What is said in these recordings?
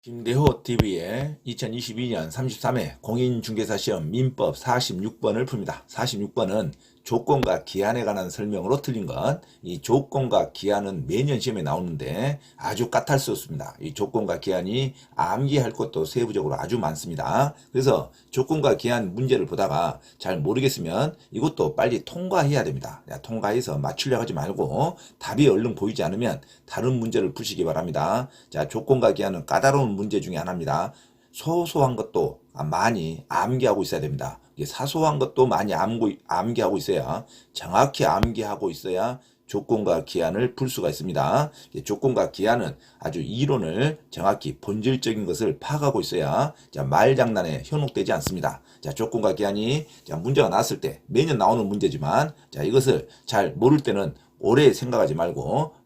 김대호 TV의 2022년 33회 공인중개사 시험 민법 46번을 풉니다. 46번은 조건과 기한에 관한 설명으로 틀린 것. 이 조건과 기한은 매년 시험에 나오는데 아주 까탈스럽습니다. 이 조건과 기한이 암기할 것도 세부적으로 아주 많습니다. 그래서 조건과 기한 문제를 보다가 잘 모르겠으면 이것도 빨리 통과해야 됩니다. 통과해서 맞추려고 하지 말고 답이 얼른 보이지 않으면 다른 문제를 푸시기 바랍니다. 자, 조건과 기한은 까다로운 문제 중에 하나입니다. 소소한 것도 많이 암기하고 있어야 됩니다. 사소한 것도 많이 암기하고 있어야, 정확히 암기하고 있어야 조건과 기한을 풀 수가 있습니다. 조건과 기한은 아주 이론을 정확히 본질적인 것을 파악하고 있어야 말장난에 현혹되지 않습니다. 자, 조건과 기한이 문제가 나왔을 때 매년 나오는 문제지만 이것을 잘 모를 때는 오래 생각하지 말고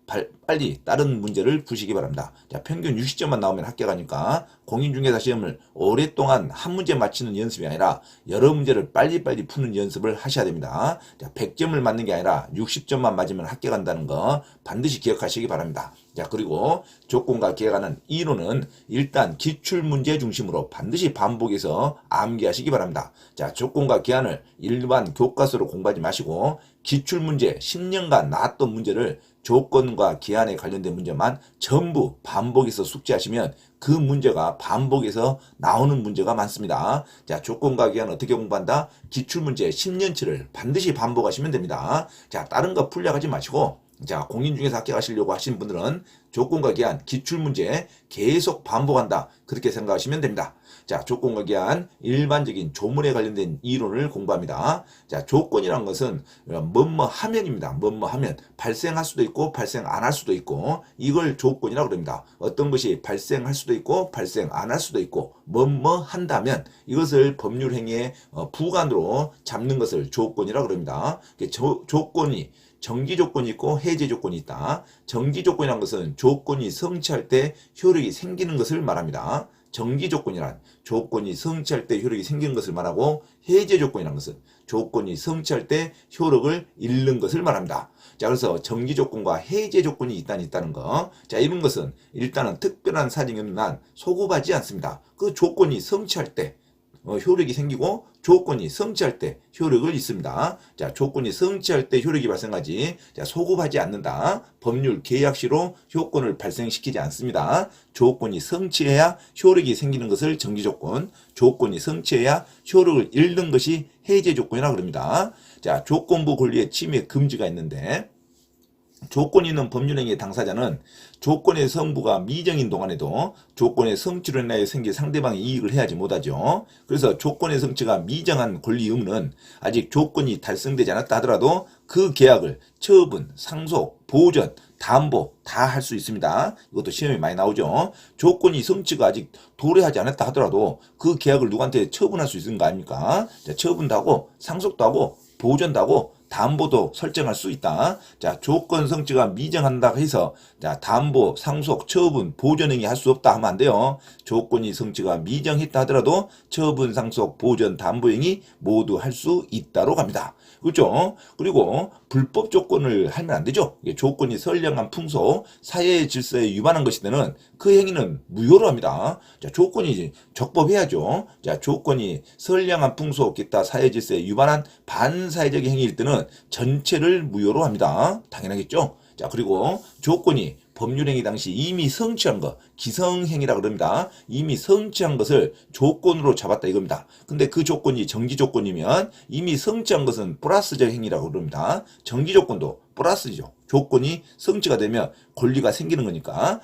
빨리 다른 문제를 푸시기 바랍니다. 자, 평균 60점만 나오면 합격하니까 공인중개사 시험을 오랫동안 한 문제 맞히는 연습이 아니라 여러 문제를 빨리빨리 푸는 연습을 하셔야 됩니다. 자, 100점을 맞는 게 아니라 60점만 맞으면 합격한다는 거 반드시 기억하시기 바랍니다. 자, 그리고 조건과 기한은 이론은 일단 기출문제 중심으로 반드시 반복해서 암기하시기 바랍니다. 자, 조건과 기한을 일반 교과서로 공부하지 마시고 기출문제 10년간 나왔던 문제를 조건과 기한에 관련된 문제만 전부 반복해서 숙지하시면 그 문제가 반복해서 나오는 문제가 많습니다. 자, 조건과 기한 어떻게 공부한다? 기출문제 10년치를 반드시 반복하시면 됩니다. 자, 다른 거 풀려고 하지 마시고, 자, 공인중개사 합격하시려고 하시는 분들은 조건과 기한 기출문제 계속 반복한다, 그렇게 생각하시면 됩니다. 자, 조건과 기한 일반적인 조문에 관련된 이론을 공부합니다. 자, 조건이란 것은 뭐뭐 하면입니다. 뭐뭐 하면 발생할 수도 있고 발생 안 할 수도 있고, 이걸 조건이라고 그럽니다. 어떤 것이 발생할 수도 있고 발생 안 할 수도 있고 뭐뭐 한다면 이것을 법률 행위의 부관으로 잡는 것을 조건이라고 그럽니다. 조건이 정지 조건이 있고 해제 조건이 있다. 정지 조건이라는 것은 조건이 성취할 때 효력이 생기는 것을 말합니다. 정지 조건이란 조건이 성취할 때 효력이 생기는 것을 말하고, 해제 조건이라는 것은 조건이 성취할 때 효력을 잃는 것을 말합니다. 자, 그래서 정지 조건과 해제 조건이 있다는 거. 자, 이런 것은 일단은 특별한 사정이 없는 한 소급하지 않습니다. 그 조건이 성취할 때 효력이 생기고 조건이 성취할 때 효력을 잃습니다. 자, 조건이 성취할 때 효력이 발생하지, 자, 소급하지 않는다. 법률 계약시로 효건을 발생시키지 않습니다. 조건이 성취해야 효력이 생기는 것을 정지 조건, 조건이 성취해야 효력을 잃는 것이 해제 조건이라고 합니다. 자, 조건부 권리의 침해 금지가 있는데, 조건이 있는 법률행위의 당사자는 조건의 성부가 미정인 동안에도 조건의 성취로 인하여 생길 상대방의 이익을 해하지 못하죠. 그래서 조건의 성취가 미정한 권리 의무는 아직 조건이 달성되지 않았다 하더라도 그 계약을 처분, 상속, 보전, 담보 다 할 수 있습니다. 이것도 시험에 많이 나오죠. 조건이 성취가 아직 도래하지 않았다 하더라도 그 계약을 누구한테 처분할 수 있는 거 아닙니까? 자, 처분도 하고 상속도 하고 보전도 하고 담보도 설정할 수 있다. 자, 조건 성취가 미정한다 해서 자, 담보, 상속, 처분, 보전행위 할 수 없다 하면 안 돼요. 조건이 성취가 미정했다 하더라도 처분, 상속, 보전, 담보행위 모두 할 수 있다로 갑니다. 그렇죠? 그리고 불법 조건을 하면 안 되죠. 조건이 선량한 풍속, 사회의 질서에 위반한 것이되는 그 행위는 무효로 합니다. 자, 조건이 적법해야죠. 자, 조건이 선량한 풍속, 기타 사회 질서에 위반한 반사회적 행위일 때는 전체를 무효로 합니다. 당연하겠죠. 자, 그리고 조건이 법률행위 당시 이미 성취한 것, 기성행위라고 그럽니다. 이미 성취한 것을 조건으로 잡았다 이겁니다. 근데 그 조건이 정지 조건이면 이미 성취한 것은 플러스적 행위라고 그럽니다. 정지 조건도 플러스죠. 조건이 성취가 되면 권리가 생기는 거니까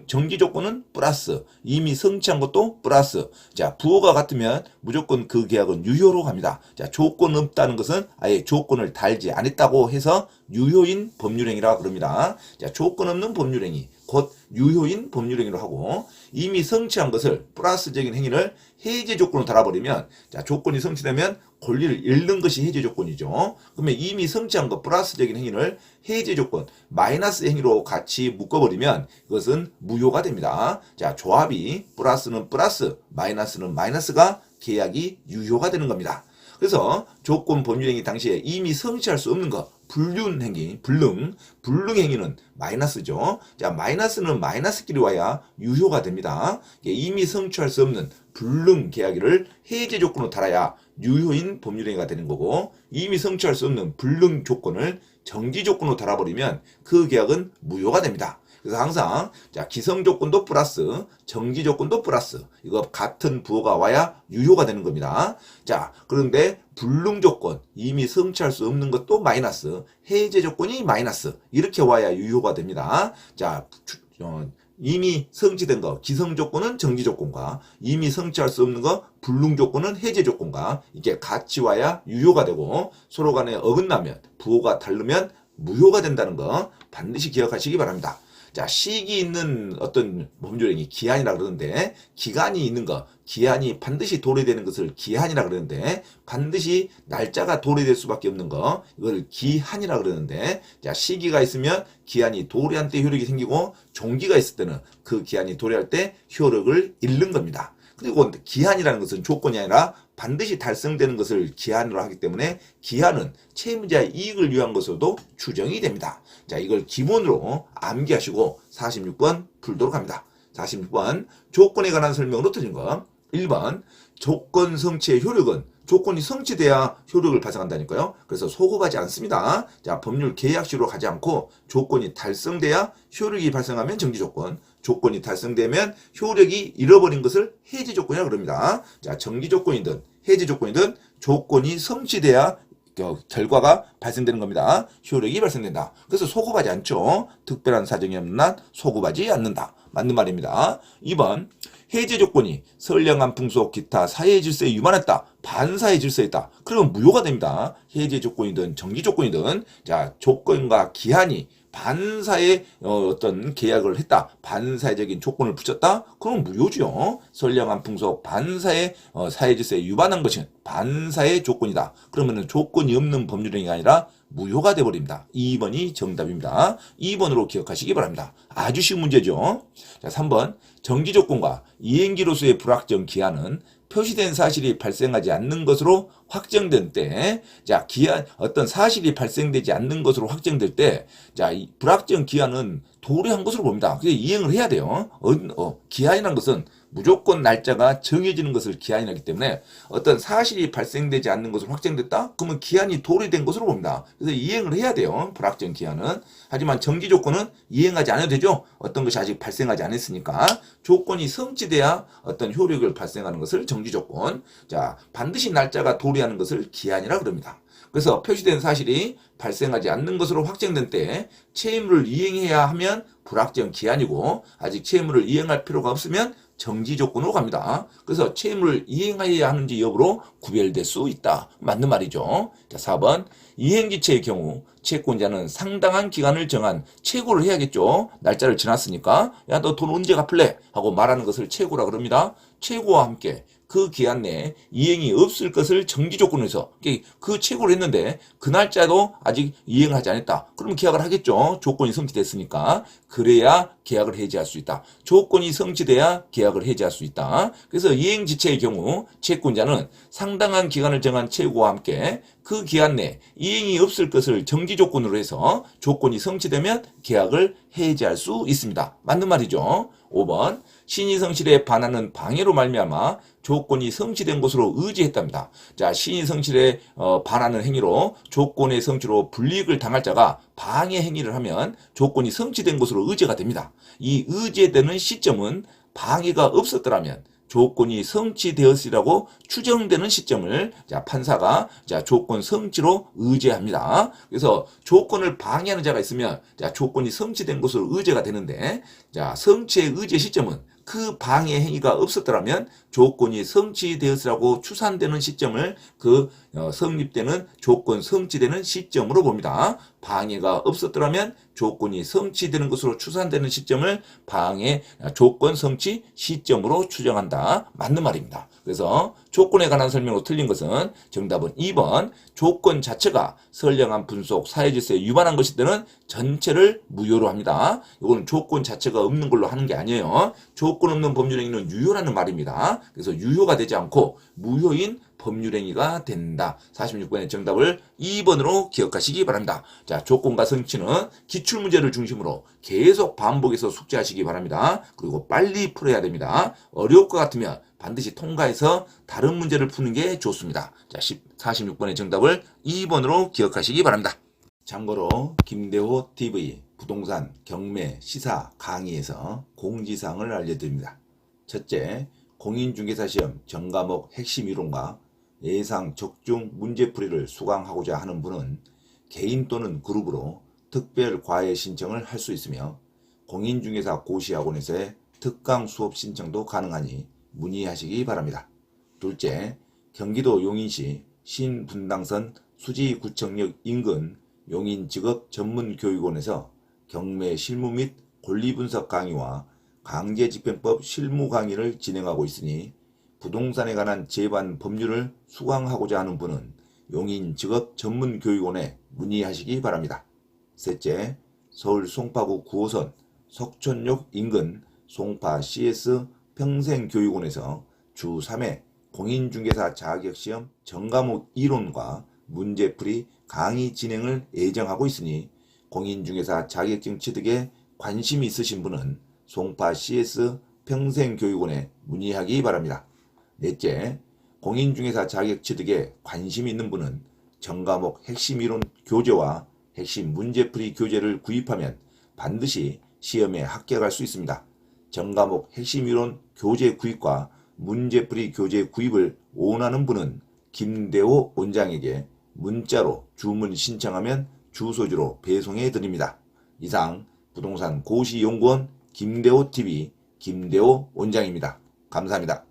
정지 조건은 플러스, 이미 성취한 것도 플러스. 자, 부호가 같으면 무조건 그 계약은 유효로 갑니다. 자, 조건 없다는 것은 아예 조건을 달지 않았다고 해서 유효인 법률행위라고 그럽니다. 자, 조건 없는 법률행위 곧 유효인 법률행위로 하고, 이미 성취한 것을 플러스적인 행위를 해제 조건으로 달아버리면, 자, 조건이 성취되면 권리를 잃는 것이 해제 조건이죠. 그러면 이미 성취한 것 플러스적인 행위를 해제 조건 마이너스 행위로 같이 묶어버리면 이것은 무효가 됩니다. 자, 조합이 플러스는 플러스, 마이너스는 마이너스가 계약이 유효가 되는 겁니다. 그래서 조건 법률행위 당시에 이미 성취할 수 없는 것, 불륜 행위, 불능 행위는 마이너스죠. 자, 마이너스는 마이너스끼리 와야 유효가 됩니다. 이미 성취할 수 없는 불능 계약을 해제 조건으로 달아야 유효인 법률행위가 되는 거고, 이미 성취할 수 없는 불능 조건을 정지 조건으로 달아버리면 그 계약은 무효가 됩니다. 그래서 항상 자, 기성 조건도 플러스 정지 조건도 플러스 이거 같은 부호가 와야 유효가 되는 겁니다. 자, 그런데 불능 조건 이미 성취할 수 없는 것도 마이너스, 해제 조건이 마이너스 이렇게 와야 유효가 됩니다. 자, 이미 성취된 거 기성 조건은 정지 조건과 이미 성취할 수 없는 거 불능 조건은 해제 조건과 이게 같이 와야 유효가 되고, 서로 간에 어긋나면 부호가 다르면 무효가 된다는 거 반드시 기억하시기 바랍니다. 자, 시기 있는 어떤 법률행위 기한이라 그러는데, 기간이 있는 거, 기한이 반드시 도래되는 것을 기한이라 그러는데, 반드시 날짜가 도래될 수밖에 없는 거, 이걸 기한이라 그러는데, 자, 시기가 있으면 기한이 도래할 때 효력이 생기고, 종기가 있을 때는 그 기한이 도래할 때 효력을 잃는 겁니다. 그리고 기한이라는 것은 조건이 아니라 반드시 달성되는 것을 기한으로 하기 때문에 기한은 채무자의 이익을 위한 것으로도 추정이 됩니다. 자, 이걸 기본으로 암기하시고 46번 풀도록 합니다. 46번 조건에 관한 설명으로 틀린 거. 1번 조건 성취의 효력은 조건이 성취돼야 효력을 발생한다니까요. 그래서 소급하지 않습니다. 자, 법률 계약식으로 가지 않고 조건이 달성돼야 효력이 발생하면 정지 조건, 조건이 달성되면 효력이 잃어버린 것을 해제 조건이라고 그럽니다. 자, 정지 조건이든 해제 조건이든 조건이 성취돼야 결과가 발생되는 겁니다. 효력이 발생된다. 그래서 소급하지 않죠. 특별한 사정이 없는 한 소급하지 않는다. 맞는 말입니다. 2번 해제 조건이 선량한 풍속 기타 사회 질서에 위반했다. 반사의 질서에 있다. 그러면 무효가 됩니다. 해제 조건이든 정지 조건이든 자, 조건과 기한이 반사의 어떤 계약을 했다. 반사회적인 조건을 붙였다. 그럼 무효죠. 선량한 풍속 반사의 사회 질서에 위반한 것은 반사의 조건이다. 그러면 조건이 없는 법률행위가 아니라 무효가 되어버립니다. 2번이 정답입니다. 2번으로 기억하시기 바랍니다. 아주 쉬운 문제죠. 자, 3번 정지 조건과 이행기로서의 불확정 기한은 표시된 사실이 발생하지 않는 것으로 확정된 때, 자, 기한, 어떤 사실이 발생되지 않는 것으로 확정될 때, 자, 이 불확정 기한은 도래한 것으로 봅니다. 그래서 이행을 해야 돼요. 기한이라는 것은 무조건 날짜가 정해지는 것을 기한이라기 때문에 어떤 사실이 발생되지 않는 것으로 확정됐다? 그러면 기한이 도래된 것으로 봅니다. 그래서 이행을 해야 돼요. 불확정 기한은. 하지만 정지 조건은 이행하지 않아도 되죠. 어떤 것이 아직 발생하지 않았으니까. 조건이 성취돼야 어떤 효력을 발생하는 것을 정지 조건. 자, 반드시 날짜가 도래하는 것을 기한이라 그럽니다. 그래서 표시된 사실이 발생하지 않는 것으로 확정된 때 채무를 이행해야 하면 불확정 기한이고, 아직 채무를 이행할 필요가 없으면 정지 조건으로 갑니다. 그래서 채무를 이행해야 하는지 여부로 구별될 수 있다. 맞는 말이죠. 자, 4번 이행지체의 경우 채권자는 상당한 기간을 정한 채고를 해야겠죠. 날짜를 지났으니까 야, 너 돈 언제 갚을래? 하고 말하는 것을 채고라 그럽니다. 채고와 함께 그 기한 내에 이행이 없을 것을 정지 조건으로 해서 그 채고를 했는데 그 날짜도 아직 이행을 하지 않았다. 그러면 계약을 하겠죠. 조건이 성취됐으니까. 그래야 계약을 해지할 수 있다. 조건이 성취돼야 계약을 해지할 수 있다. 그래서 이행지체의 경우 채권자는 상당한 기간을 정한 채고와 함께 그 기한 내에 이행이 없을 것을 정지 조건으로 해서 조건이 성취되면 계약을 해지할 수 있습니다. 맞는 말이죠. 5번 신의성실에 반하는 방해로 말미암아 조건이 성취된 것으로 의지했답니다. 자, 신의성실에 반하는 행위로 조건의 성취로 불이익을 당할 자가 방해 행위를 하면 조건이 성취된 것으로 의지가 됩니다. 이 의지되는 시점은 방해가 없었더라면 조건이 성취되었으리라고 추정되는 시점을 자, 판사가 자, 조건 성취로 의제합니다. 그래서 조건을 방해하는 자가 있으면 자, 조건이 성취된 것으로 의제가 되는데, 자, 성취의 의제 시점은 그 방해 행위가 없었더라면 조건이 성취되었으라고 추산되는 시점을 성립되는 조건 성취되는 시점으로 봅니다. 방해가 없었더라면 조건이 성취되는 것으로 추산되는 시점을 조건 성취 시점으로 추정한다. 맞는 말입니다. 그래서 조건에 관한 설명으로 틀린 것은 정답은 2번 조건 자체가 선량한 분속 사회질서에 위반한 것일 때는 전체를 무효로 합니다. 이거는 조건 자체가 없는 걸로 하는 게 아니에요. 조건 없는 법률행위는 유효라는 말입니다. 그래서 유효가 되지 않고 무효인 법률행위가 된다. 46번의 정답을 2번으로 기억하시기 바랍니다. 자, 조건과 성취는 기출문제를 중심으로 계속 반복해서 숙지하시기 바랍니다. 그리고 빨리 풀어야 됩니다. 어려울 것 같으면 반드시 통과해서 다른 문제를 푸는 게 좋습니다. 자, 46번의 정답을 2번으로 기억하시기 바랍니다. 참고로 김대호 TV 부동산 경매 시사 강의에서 공지사항을 알려드립니다. 첫째, 공인중개사 시험 전과목 핵심 이론과 예상 적중 문제풀이를 수강하고자 하는 분은 개인 또는 그룹으로 특별 과외 신청을 할 수 있으며 공인중개사 고시학원에서의 특강 수업 신청도 가능하니 문의하시기 바랍니다. 둘째, 경기도 용인시 신분당선 수지구청역 인근 용인직업전문교육원에서 경매 실무 및 권리분석 강의와 강제집행법 실무 강의를 진행하고 있으니 부동산에 관한 제반 법률을 수강하고자 하는 분은 용인직업전문교육원에 문의하시기 바랍니다. 셋째, 서울 송파구 9호선 석촌역 인근 송파 CS 평생교육원에서 주 3회 공인중개사 자격시험 전과목 이론과 문제풀이 강의 진행을 예정하고 있으니 공인중개사 자격증 취득에 관심이 있으신 분은 송파 CS 평생교육원에 문의하기 바랍니다. 넷째, 공인중개사 자격 취득에 관심이 있는 분은 전과목 핵심 이론 교재와 핵심 문제풀이 교재를 구입하면 반드시 시험에 합격할 수 있습니다. 전과목 핵심 이론 교재 구입과 문제풀이 교재 구입을 원하는 분은 김대호 원장에게 문자로 주문 신청하면 주소지로 배송해 드립니다. 이상 부동산 고시연구원 김대호 TV 김대호 원장입니다. 감사합니다.